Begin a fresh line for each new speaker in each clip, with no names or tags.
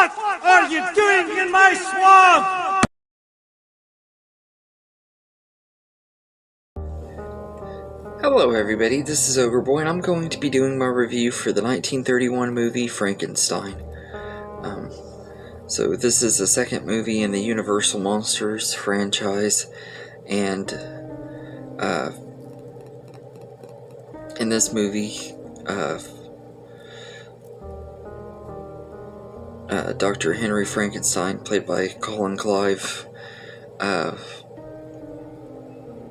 What are you doing in my swamp?
Hello everybody, this is Ogre Boy, and I'm going to be doing my review for the 1931 movie Frankenstein. So this is the second movie in the Universal Monsters franchise, and in this movie, Dr. Henry Frankenstein, played by Colin Clive,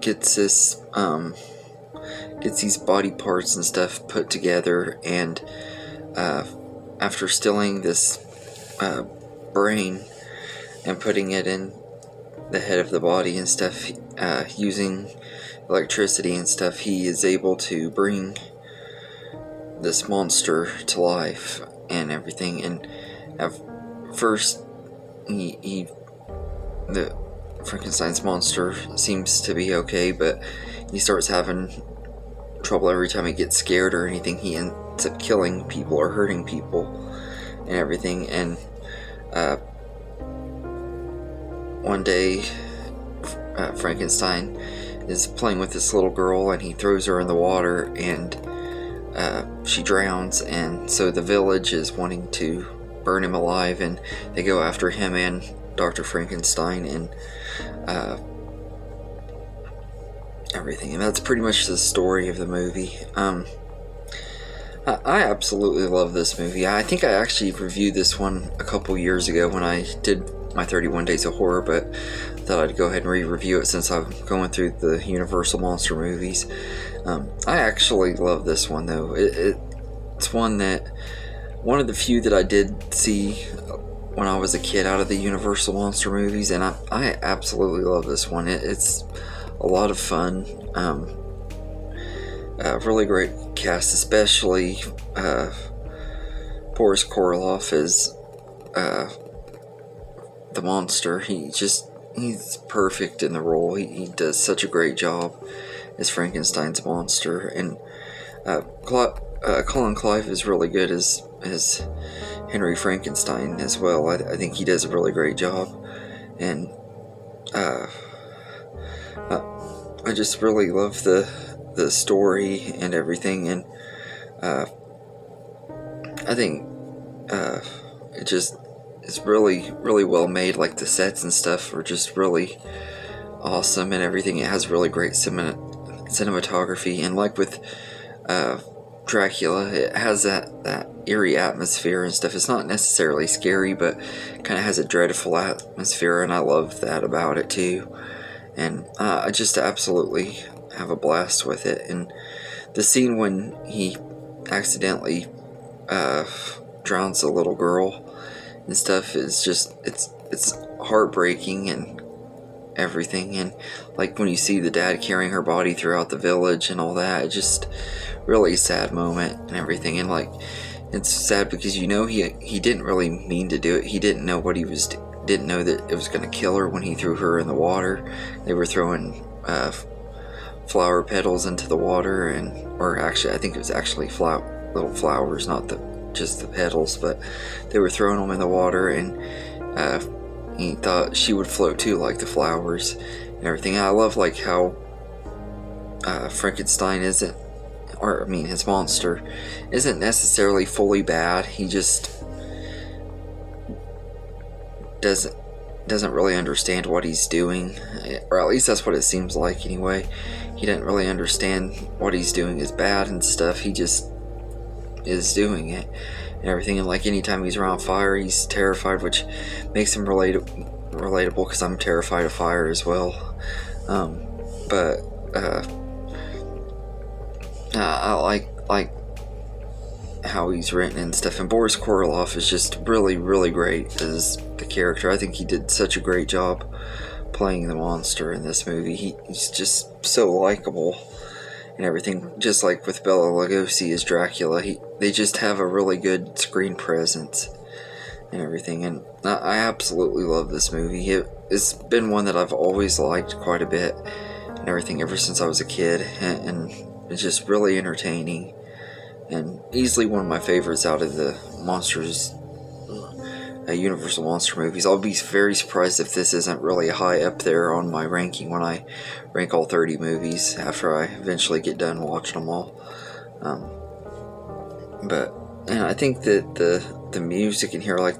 gets these body parts and stuff put together, and after stealing this brain and putting it in the head of the body and stuff, using electricity and stuff, he is able to bring this monster to life and everything. And at first, the Frankenstein's monster seems to be okay, but he starts having trouble every time he gets scared or anything. He ends up killing people or hurting people and everything. And one day, Frankenstein is playing with this little girl, and he throws her in the water, and she drowns. And so the village is wanting to burn him alive, and they go after him and Dr. Frankenstein and everything. And that's pretty much the story of the movie. I absolutely love this movie. I think I actually reviewed this one a couple years ago when I did my 31 Days of Horror, but I thought I'd go ahead and re-review it since I'm going through the Universal Monster movies. I actually love this one, though. It's one of the few that I did see when I was a kid out of the Universal Monster movies, and I absolutely love this one. It's a lot of fun. Really great cast, especially Boris Karloff as the monster. He's perfect in the role. He does such a great job as Frankenstein's monster. And Colin Clive is really good as Henry Frankenstein as well. I think he does a really great job. And I just really love the story and everything, and I think it's really well made. Like, the sets and stuff are just really awesome and everything. It has really great cinematography, and like with Dracula, it has that eerie atmosphere and stuff. It's not necessarily scary, but kind of has a dreadful atmosphere, and I love that about it too. And I just absolutely have a blast with it. And the scene when he accidentally drowns a little girl and stuff is just, it's heartbreaking and everything. And like when you see the dad carrying her body throughout the village and all that, it's just really sad moment and everything. And like, it's sad because he didn't really mean to do it. He didn't know what he was didn't know that it was going to kill her when he threw her in the water. They were throwing flower petals into the water, or actually I think it was actually little flowers, not just the petals, but they were throwing them in the water, and he thought she would float too, like the flowers and everything. I love like how Frankenstein his monster isn't necessarily fully bad. He just doesn't really understand what he's doing, or at least that's what it seems like anyway. He doesn't really understand what he's doing is bad and stuff. He just is doing it and everything. And like, anytime he's around fire, he's terrified, which makes him relatable, because I'm terrified of fire as well. But I like how he's written and stuff. And Boris Karloff is just really great as the character. I think he did such a great job playing the monster in this movie. He's just so likable and everything. Just like with Bela Lugosi as Dracula, they just have a really good screen presence and everything. And I absolutely love this movie. It's been one that I've always liked quite a bit and everything ever since I was a kid, and it's just really entertaining and easily one of my favorites out of the monsters Universal Monster movies. I'll be very surprised if this isn't really high up there on my ranking when I rank all 30 movies after I eventually get done watching them all. And I think that the music in here, like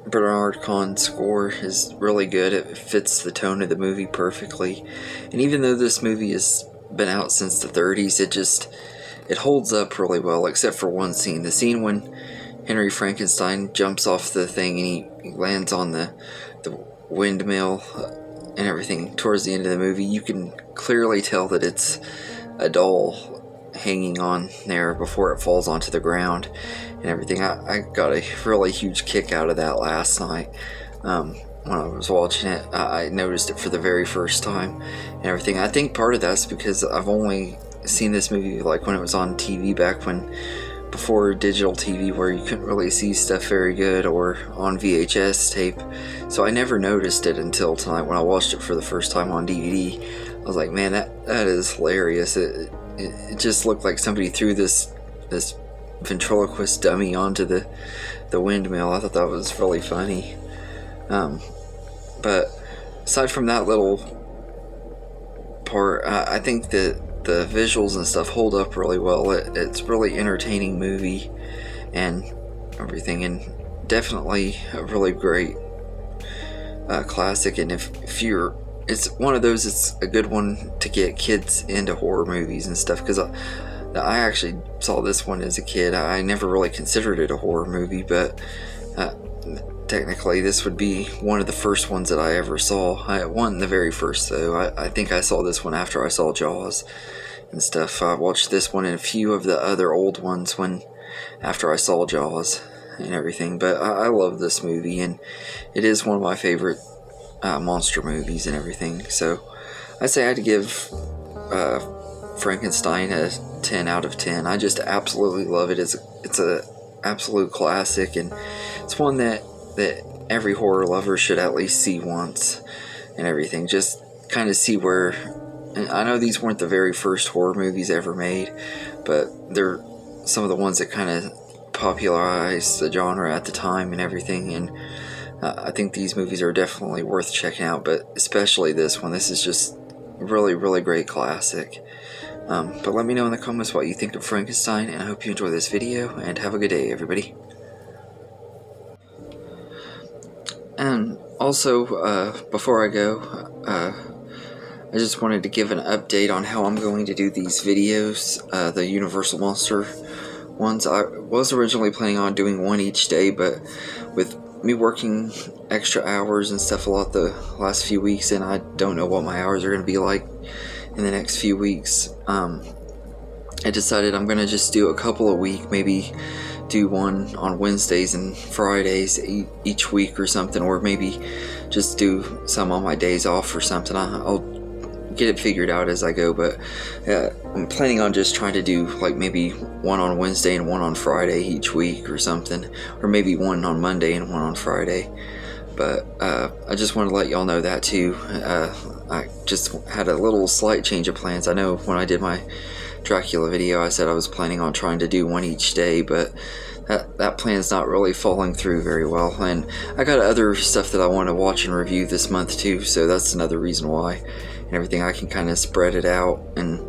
Bernard Kahn's score is really good. It fits the tone of the movie perfectly. And even though this movie has been out since the 30s, it holds up really well, except for one scene. The scene when Henry Frankenstein jumps off the thing and he lands on the windmill and everything towards the end of the movie. You can clearly tell that it's a doll hanging on there before it falls onto the ground and everything. I got a really huge kick out of that last night. When I was watching it, I noticed it for the very first time and everything. I think part of that's because I've only seen this movie like when it was on TV back before digital TV, where you couldn't really see stuff very good, or on VHS tape. So I never noticed it until tonight when I watched it for the first time on DVD. I was like, man, that is hilarious. It just looked like somebody threw this ventriloquist dummy onto the windmill. I thought that was really funny. But aside from that little part, I think that the visuals and stuff hold up really well. It's really entertaining movie and everything, and definitely a really great classic. And if you're, it's one of those, it's a good one to get kids into horror movies and stuff, because I actually saw this one as a kid. I never really considered it a horror movie, but technically this would be one of the first ones that I ever saw. I wasn't the very first though. I think I saw this one after I saw Jaws and stuff. I watched this one and a few of the other old ones after I saw Jaws and everything. But I love this movie, and it is one of my favorite monster movies and everything. So I say I'd give Frankenstein a 10 out of 10. I just absolutely love it. It's a absolute classic, and it's one that every horror lover should at least see once and everything. Just kind of see where, and I know these weren't the very first horror movies ever made, but they're some of the ones that kind of popularized the genre at the time and everything. And I think these movies are definitely worth checking out, but especially this one. This is just a really, really great classic. But let me know in the comments what you think of Frankenstein, and I hope you enjoy this video, and have a good day, everybody. And also, before I go, I just wanted to give an update on how I'm going to do these videos, the Universal Monster ones. I was originally planning on doing one each day, but with me working extra hours and stuff a lot the last few weeks, and I don't know what my hours are going to be like in the next few weeks, I decided I'm going to just do a couple a week, maybe do one on Wednesdays and Fridays each week or something, or maybe just do some on my days off or something. I'll get it figured out as I go, but I'm planning on just trying to do like maybe one on Wednesday and one on Friday each week or something, or maybe one on Monday and one on Friday. But I just want to let y'all know that too. I just had a little slight change of plans. I know when I did my Dracula video, I said I was planning on trying to do one each day, but that plan's not really falling through very well. And I got other stuff that I want to watch and review this month too, so that's another reason why. And everything, I can kind of spread it out, and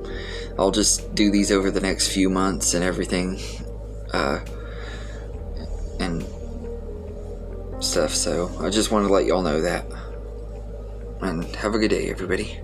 I'll just do these over the next few months and everything, and stuff. So I just want to let y'all know that. And have a good day, everybody.